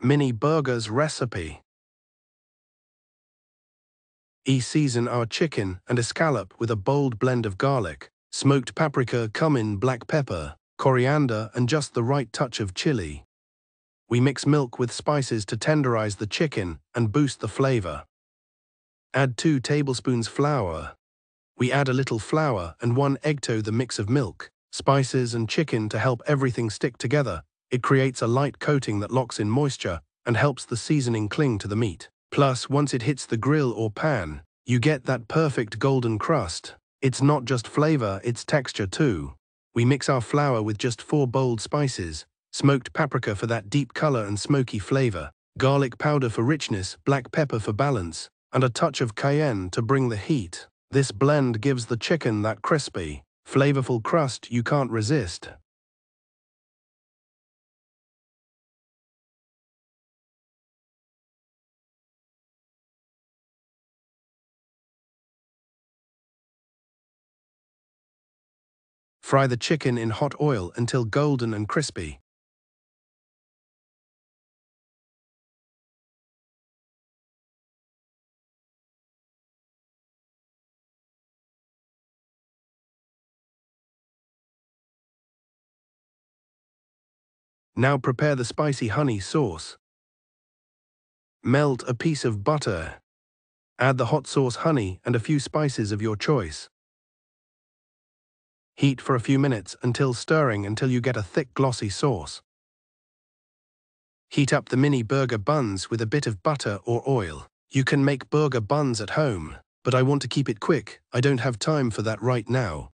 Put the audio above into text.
Mini burgers recipe. Season our chicken and escalope with a bold blend of garlic, smoked paprika, cumin, black pepper, coriander, and just the right touch of chili. We mix milk with spices to tenderize the chicken and boost the flavor. Add 2 tablespoons flour. We add a little flour and 1 egg to the mix of milk, spices, and chicken to help everything stick together. It creates a light coating that locks in moisture and helps the seasoning cling to the meat. Plus, once it hits the grill or pan, you get that perfect golden crust. It's not just flavor, it's texture too. We mix our flour with just 4 bold spices: smoked paprika for that deep color and smoky flavor, garlic powder for richness, black pepper for balance, and a touch of cayenne to bring the heat. This blend gives the chicken that crispy, flavorful crust you can't resist. Fry the chicken in hot oil until golden and crispy. Now prepare the spicy honey sauce. Melt a piece of butter. Add the hot sauce, honey, and a few spices of your choice. Heat for a few minutes stirring until you get a thick glossy sauce. Heat up the mini burger buns with a bit of butter or oil. You can make burger buns at home, but I want to keep it quick. I don't have time for that right now.